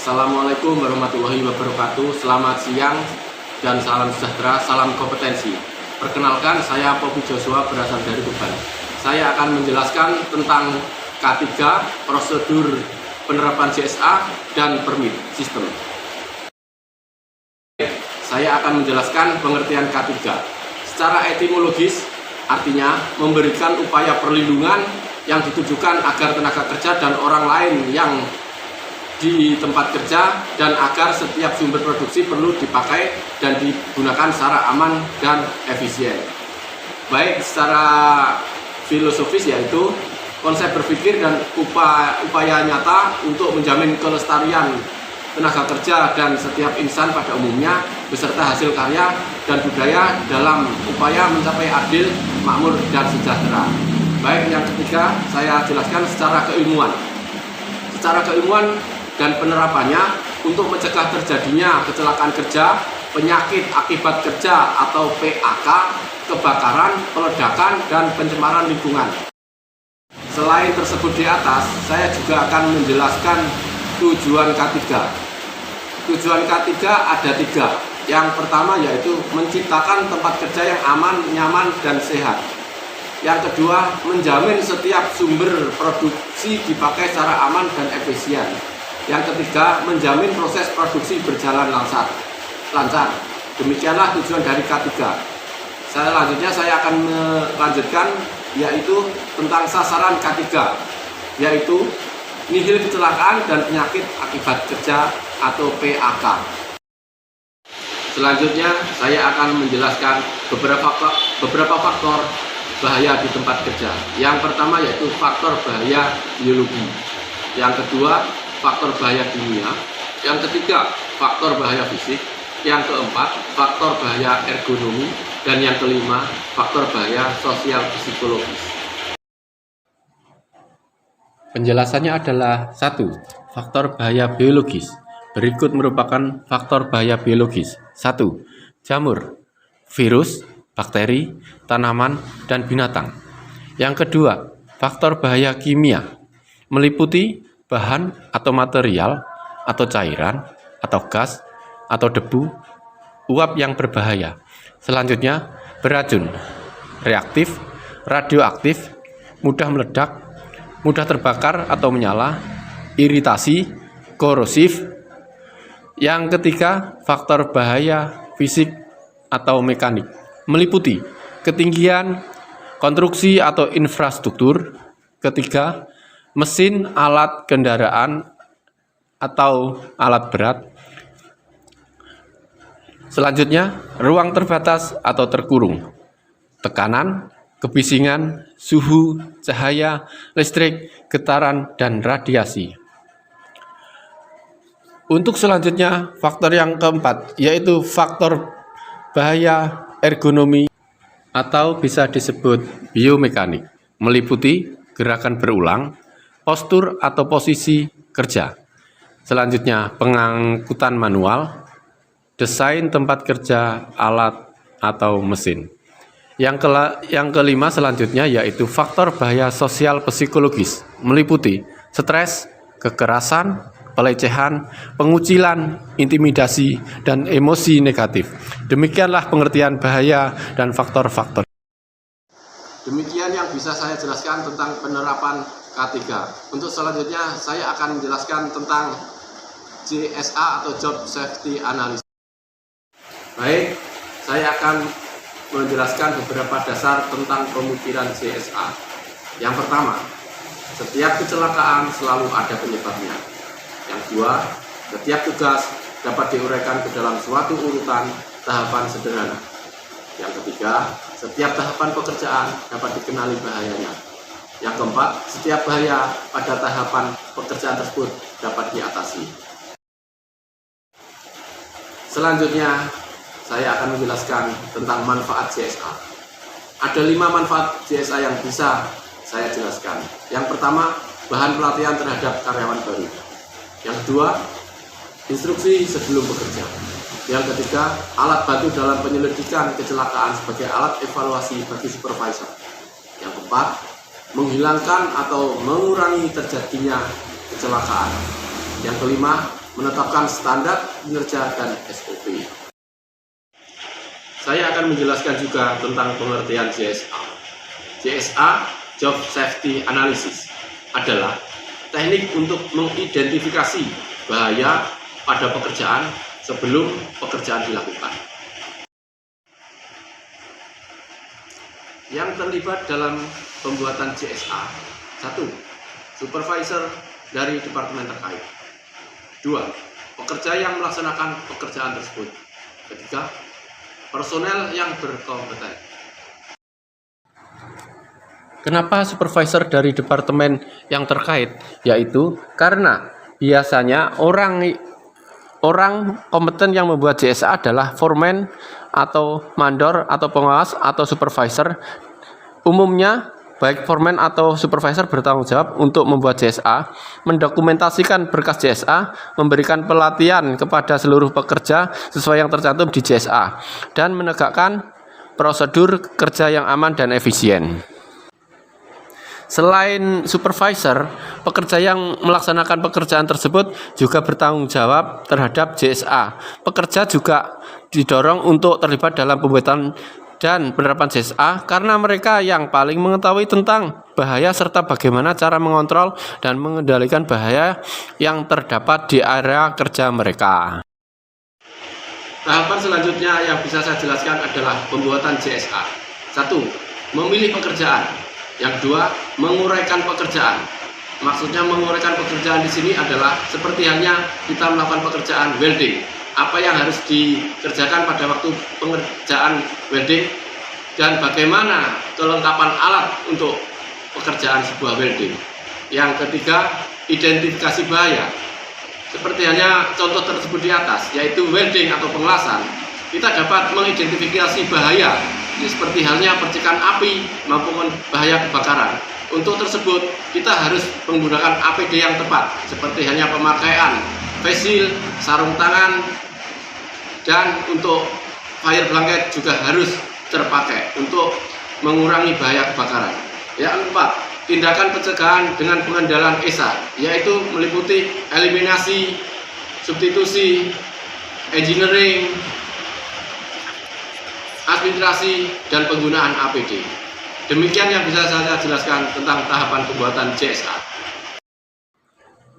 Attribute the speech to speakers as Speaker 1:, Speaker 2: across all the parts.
Speaker 1: Assalamualaikum warahmatullahi wabarakatuh. Selamat siang dan salam sejahtera, salam kompetensi. Perkenalkan, saya Poppy Joshua berasal dari Tuban. Saya akan menjelaskan tentang K3, prosedur penerapan CSA, dan permit sistem. Saya akan menjelaskan pengertian K3. Secara etimologis, artinya memberikan upaya perlindungan yang ditujukan agar tenaga kerja dan orang lain yang di tempat kerja dan agar setiap sumber produksi perlu dipakai dan digunakan secara aman dan efisien. Baik secara filosofis, yaitu konsep berpikir dan upaya nyata untuk menjamin kelestarian tenaga kerja dan setiap insan pada umumnya beserta hasil karya dan budaya dalam upaya mencapai adil, makmur, dan sejahtera. Baik, yang ketiga saya jelaskan secara keilmuan. Secara keilmuan dan penerapannya untuk mencegah terjadinya kecelakaan kerja, penyakit akibat kerja atau PAK, kebakaran, peledakan, dan pencemaran lingkungan. Selain tersebut di atas, saya juga akan menjelaskan tujuan K3. Tujuan K3 ada 3. Yang pertama yaitu menciptakan tempat kerja yang aman, nyaman, dan sehat. Yang kedua, menjamin setiap sumber produksi dipakai secara aman dan efisien. Yang ketiga, menjamin proses produksi berjalan lancar. Demikianlah tujuan dari K3. Selanjutnya saya akan melanjutkan yaitu tentang sasaran K3, yaitu nihil kecelakaan dan penyakit akibat kerja atau PAK. Selanjutnya saya akan menjelaskan beberapa faktor bahaya di tempat kerja. Yang pertama yaitu faktor bahaya biologi. Yang kedua, faktor bahaya kimia. Yang ketiga, faktor bahaya fisik. Yang keempat, faktor bahaya ergonomi. Dan yang kelima, faktor bahaya sosial psikologis. Penjelasannya adalah 1. Faktor bahaya biologis. Berikut merupakan faktor bahaya biologis. 1. Jamur, virus, bakteri, tanaman, dan binatang. Yang kedua, faktor bahaya kimia. Meliputi bahan atau material, atau cairan, atau gas, atau debu, uap yang berbahaya. Selanjutnya, beracun, reaktif, radioaktif, mudah meledak, mudah terbakar atau menyala, iritasi, korosif. Yang ketiga, faktor bahaya fisik atau mekanik. Meliputi ketinggian, konstruksi atau infrastruktur. Ketiga, mesin, alat kendaraan atau alat berat. Selanjutnya, ruang terbatas atau terkurung, tekanan, kebisingan, suhu, cahaya, listrik, getaran, dan radiasi. Untuk selanjutnya, faktor yang keempat, yaitu faktor bahaya ergonomi atau bisa disebut biomekanik, meliputi gerakan berulang, postur atau posisi kerja. Selanjutnya, pengangkutan manual, desain tempat kerja, alat atau mesin. Yang kelima selanjutnya yaitu faktor bahaya sosial psikologis, meliputi stres, kekerasan, pelecehan, pengucilan, intimidasi, dan emosi negatif. Demikianlah pengertian bahaya dan faktor-faktor. Demikian yang bisa saya jelaskan tentang penerapan K3. Untuk selanjutnya saya akan menjelaskan tentang CSA atau Job Safety Analysis. Baik, saya akan menjelaskan beberapa dasar tentang pemikiran CSA. Yang pertama, setiap kecelakaan selalu ada penyebabnya. Yang kedua, setiap tugas dapat diuraikan ke dalam suatu urutan tahapan sederhana. Yang ketiga, setiap tahapan pekerjaan dapat dikenali bahayanya. Yang keempat, setiap bahaya pada tahapan pekerjaan tersebut dapat diatasi. Selanjutnya, saya akan menjelaskan tentang manfaat CSA. Ada 5 manfaat CSA yang bisa saya jelaskan. Yang pertama, bahan pelatihan terhadap karyawan baru. Yang kedua, instruksi sebelum bekerja. Yang ketiga, alat bantu dalam penyelidikan kecelakaan sebagai alat evaluasi bagi supervisor. Yang keempat, menghilangkan atau mengurangi terjadinya kecelakaan. Yang kelima, menetapkan standar kinerja dan SOP. Saya akan menjelaskan juga tentang pengertian JSA. JSA, Job Safety Analysis, adalah teknik untuk mengidentifikasi bahaya pada pekerjaan sebelum pekerjaan dilakukan. Yang terlibat dalam pembuatan JSA: 1. Supervisor dari departemen terkait. 2. Pekerja yang melaksanakan pekerjaan tersebut. 3. Personel yang berkompeten. Kenapa supervisor dari departemen yang terkait? Yaitu karena biasanya orang kompeten yang membuat JSA adalah foreman atau mandor atau pengawas atau supervisor. Umumnya baik foreman atau supervisor bertanggung jawab untuk membuat JSA, mendokumentasikan berkas JSA, memberikan pelatihan kepada seluruh pekerja sesuai yang tercantum di JSA, dan menegakkan prosedur kerja yang aman dan efisien. Selain supervisor, pekerja yang melaksanakan pekerjaan tersebut juga bertanggung jawab terhadap JSA. Pekerja juga didorong untuk terlibat dalam pembuatan dan penerapan JSA karena mereka yang paling mengetahui tentang bahaya serta bagaimana cara mengontrol dan mengendalikan bahaya yang terdapat di area kerja mereka. Tahapan selanjutnya yang bisa saya jelaskan adalah pembuatan JSA. 1. Memilih pekerjaan. Yang 2, menguraikan pekerjaan. Maksudnya menguraikan pekerjaan di sini adalah seperti halnya kita melakukan pekerjaan welding. Apa yang harus dikerjakan pada waktu pengerjaan welding dan bagaimana kelengkapan alat untuk pekerjaan sebuah welding. Yang ketiga, identifikasi bahaya. Seperti halnya contoh tersebut di atas, yaitu welding atau pengelasan. Kita dapat mengidentifikasi bahaya seperti halnya percikan api maupun bahaya kebakaran. Untuk tersebut kita harus menggunakan APD yang tepat, seperti halnya pemakaian face shield, sarung tangan, dan untuk fire blanket juga harus terpakai untuk mengurangi bahaya kebakaran. Yang keempat, tindakan pencegahan dengan pengendalian ESA, yaitu meliputi eliminasi, substitusi, engineering, administrasi, dan penggunaan APD. Demikian yang bisa saya jelaskan tentang tahapan pembuatan JSA.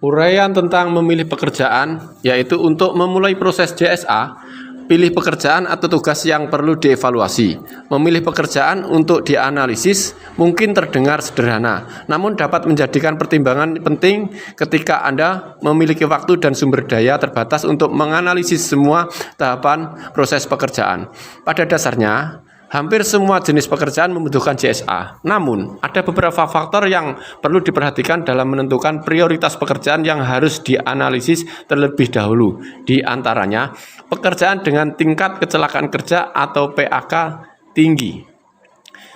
Speaker 1: Uraian tentang memilih pekerjaan, yaitu untuk memulai proses JSA, pilih pekerjaan atau tugas yang perlu dievaluasi. Memilih pekerjaan untuk dianalisis mungkin terdengar sederhana, namun dapat menjadikan pertimbangan penting ketika Anda memiliki waktu dan sumber daya terbatas untuk menganalisis semua tahapan proses pekerjaan. Pada dasarnya, hampir semua jenis pekerjaan membutuhkan JSA. Namun, ada beberapa faktor yang perlu diperhatikan dalam menentukan prioritas pekerjaan yang harus dianalisis terlebih dahulu. Di antaranya, pekerjaan dengan tingkat kecelakaan kerja atau PAK tinggi.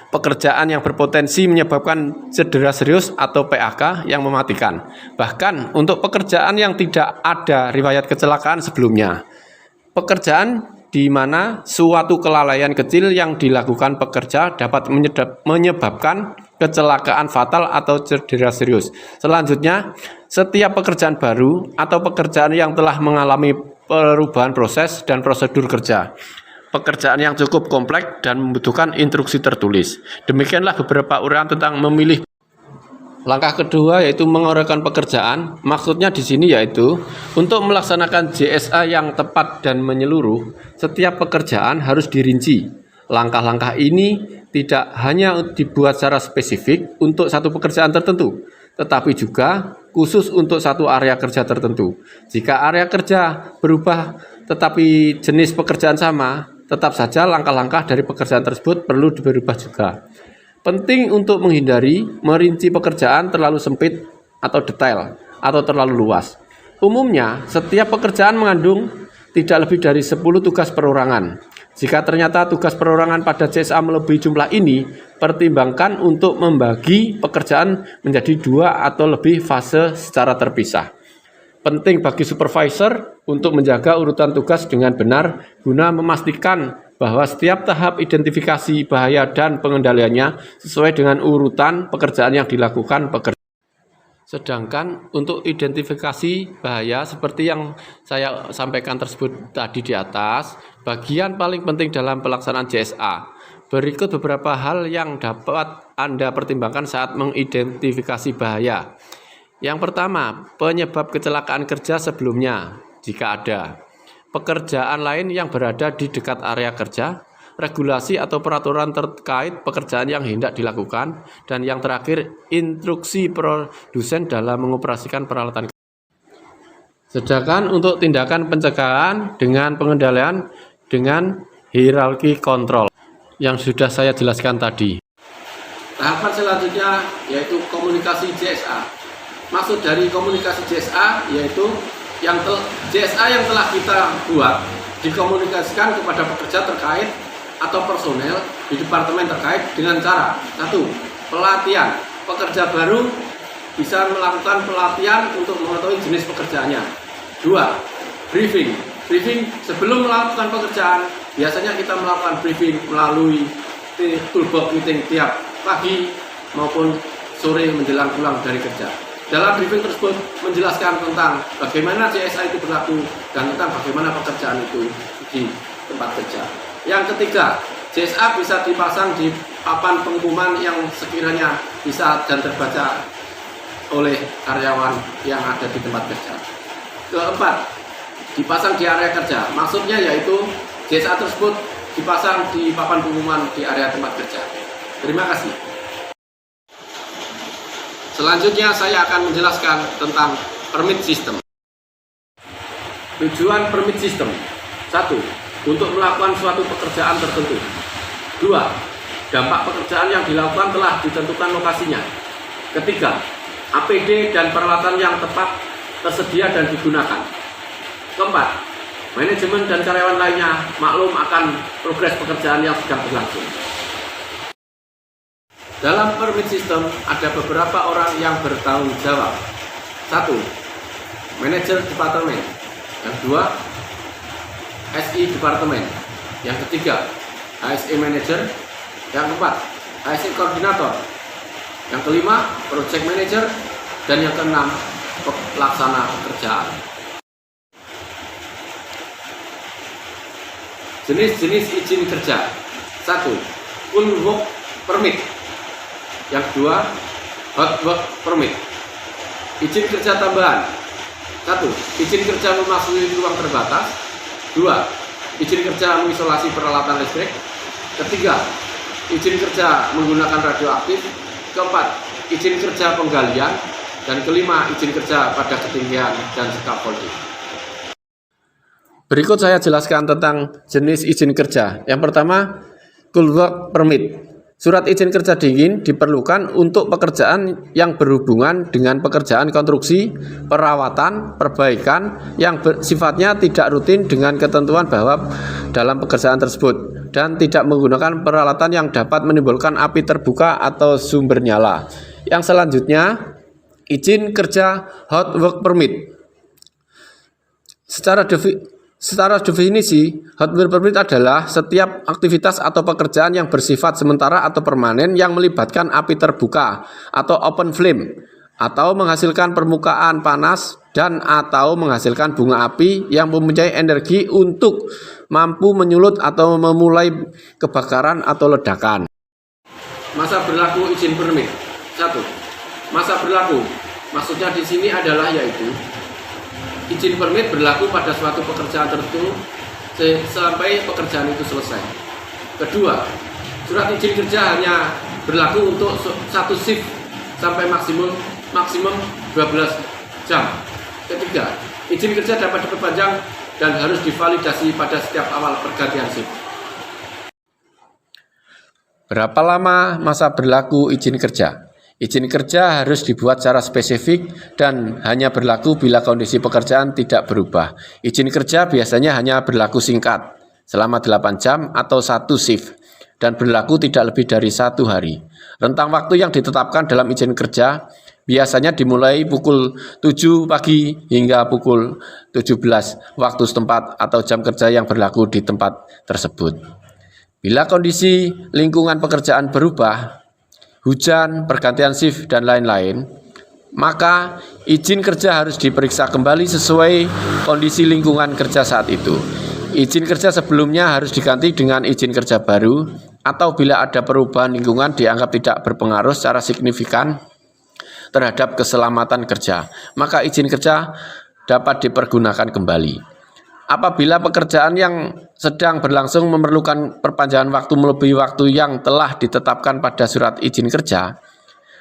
Speaker 1: Pekerjaan yang berpotensi menyebabkan cedera serius atau PAK yang mematikan. Bahkan untuk pekerjaan yang tidak ada riwayat kecelakaan sebelumnya. Pekerjaan di mana suatu kelalaian kecil yang dilakukan pekerja dapat menyebabkan kecelakaan fatal atau cedera serius. Selanjutnya, setiap pekerjaan baru atau pekerjaan yang telah mengalami perubahan proses dan prosedur kerja. Pekerjaan yang cukup kompleks dan membutuhkan instruksi tertulis. Demikianlah beberapa uraian tentang memilih. Langkah kedua yaitu menguraikan pekerjaan. Maksudnya di sini yaitu untuk melaksanakan JSA yang tepat dan menyeluruh, setiap pekerjaan harus dirinci. Langkah-langkah ini tidak hanya dibuat secara spesifik untuk satu pekerjaan tertentu, tetapi juga khusus untuk satu area kerja tertentu. Jika area kerja berubah tetapi jenis pekerjaan sama, tetap saja langkah-langkah dari pekerjaan tersebut perlu berubah juga. Penting untuk menghindari merinci pekerjaan terlalu sempit atau detail atau terlalu luas. Umumnya, setiap pekerjaan mengandung tidak lebih dari 10 tugas perorangan. Jika ternyata tugas perorangan pada JSA melebihi jumlah ini, pertimbangkan untuk membagi pekerjaan menjadi 2 atau lebih fase secara terpisah. Penting bagi supervisor untuk menjaga urutan tugas dengan benar guna memastikan bahwa setiap tahap identifikasi bahaya dan pengendaliannya sesuai dengan urutan pekerjaan yang dilakukan pekerja.
Speaker 2: Sedangkan untuk identifikasi bahaya seperti yang saya sampaikan tersebut tadi di atas, bagian paling penting dalam pelaksanaan JSA. Berikut beberapa hal yang dapat Anda pertimbangkan saat mengidentifikasi bahaya. Yang pertama, penyebab kecelakaan kerja sebelumnya, jika ada. Pekerjaan lain yang berada di dekat area kerja, regulasi atau peraturan terkait pekerjaan yang hendak dilakukan, dan yang terakhir, instruksi produsen dalam mengoperasikan peralatan. Sedangkan untuk tindakan pencegahan dengan pengendalian dengan hierarki kontrol yang sudah saya jelaskan tadi.
Speaker 1: Tahapan selanjutnya yaitu komunikasi JSA. Maksud dari komunikasi JSA yaitu JSA yang telah kita buat dikomunikasikan kepada pekerja terkait atau personel di departemen terkait dengan cara 1. Pelatihan. Pekerja baru bisa melakukan pelatihan untuk mengetahui jenis pekerjaannya. 2. Briefing. Briefing sebelum melakukan pekerjaan, biasanya kita melakukan briefing melalui toolbox meeting tiap pagi maupun sore menjelang pulang dari kerja. Dalam briefing tersebut menjelaskan tentang bagaimana JSA itu berlaku dan tentang bagaimana pekerjaan itu di tempat kerja. Yang ketiga, JSA bisa dipasang di papan pengumuman yang sekiranya bisa dan terbaca oleh karyawan yang ada di tempat kerja. Keempat, dipasang di area kerja. Maksudnya yaitu JSA tersebut dipasang di papan pengumuman di area tempat kerja. Terima kasih. Selanjutnya saya akan menjelaskan tentang permit system. Tujuan permit system: 1. Untuk melakukan suatu pekerjaan tertentu. 2. Dampak pekerjaan yang dilakukan telah ditentukan lokasinya. Ketiga, APD dan peralatan yang tepat tersedia dan digunakan. Keempat, manajemen dan karyawan lainnya maklum akan progres pekerjaan yang sedang berlangsung. Dalam permit system ada beberapa orang yang bertanggung jawab. 1. Manajer departemen. Yang 2. SI departemen. Yang ketiga, HSE manager. Yang keempat, HSE koordinator. Yang kelima, project manager. Dan yang keenam, pelaksana pekerjaan. Jenis-jenis izin kerja. 1. Full work permit. Yang 2, hot work permit. Izin kerja tambahan. 1. Izin kerja memasuki ruang terbatas. 2. Izin kerja mengisolasi peralatan listrik. Ketiga, izin kerja menggunakan radioaktif. Keempat, izin kerja penggalian. Dan kelima, izin kerja pada ketinggian dan scaffolding.
Speaker 2: Berikut saya jelaskan tentang jenis izin kerja. Yang pertama, full work permit. Surat izin kerja dingin diperlukan untuk pekerjaan yang berhubungan dengan pekerjaan konstruksi, perawatan, perbaikan yang sifatnya tidak rutin dengan ketentuan bahwa dalam pekerjaan tersebut dan tidak menggunakan peralatan yang dapat menimbulkan api terbuka atau sumber nyala. Yang selanjutnya, izin kerja hot work permit. Secara definisi, hot work permit adalah setiap aktivitas atau pekerjaan yang bersifat sementara atau permanen yang melibatkan api terbuka atau open flame atau menghasilkan permukaan panas dan atau menghasilkan bunga api yang mempunyai energi untuk mampu menyulut atau memulai kebakaran atau ledakan.
Speaker 1: Masa berlaku izin permit. 1. Masa berlaku. Maksudnya di sini adalah yaitu izin permit berlaku pada suatu pekerjaan tertentu sampai pekerjaan itu selesai. Kedua, surat izin kerja hanya berlaku untuk satu shift sampai maksimum 12 jam. Ketiga, izin kerja dapat diperpanjang dan harus divalidasi pada setiap awal pergantian shift.
Speaker 2: Berapa lama masa berlaku izin kerja? Izin kerja harus dibuat secara spesifik dan hanya berlaku bila kondisi pekerjaan tidak berubah. Izin kerja biasanya hanya berlaku singkat, selama 8 jam atau 1 shift, dan berlaku tidak lebih dari 1 hari. Rentang waktu yang ditetapkan dalam izin kerja biasanya dimulai pukul 7 pagi hingga pukul 17 waktu setempat atau jam kerja yang berlaku di tempat tersebut. Bila kondisi lingkungan pekerjaan berubah, hujan, pergantian shift, dan lain-lain, maka izin kerja harus diperiksa kembali sesuai kondisi lingkungan kerja saat itu. Izin kerja sebelumnya harus diganti dengan izin kerja baru, atau bila ada perubahan lingkungan dianggap tidak berpengaruh secara signifikan terhadap keselamatan kerja, maka izin kerja dapat dipergunakan kembali. Apabila pekerjaan yang sedang berlangsung memerlukan perpanjangan waktu melebihi waktu yang telah ditetapkan pada surat izin kerja,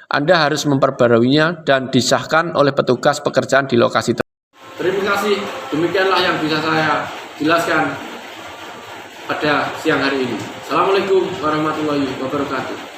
Speaker 2: Anda harus memperbaruinya dan disahkan oleh petugas pekerjaan di lokasi tersebut.
Speaker 1: Terima kasih, demikianlah yang bisa saya jelaskan pada siang hari ini. Assalamualaikum warahmatullahi wabarakatuh.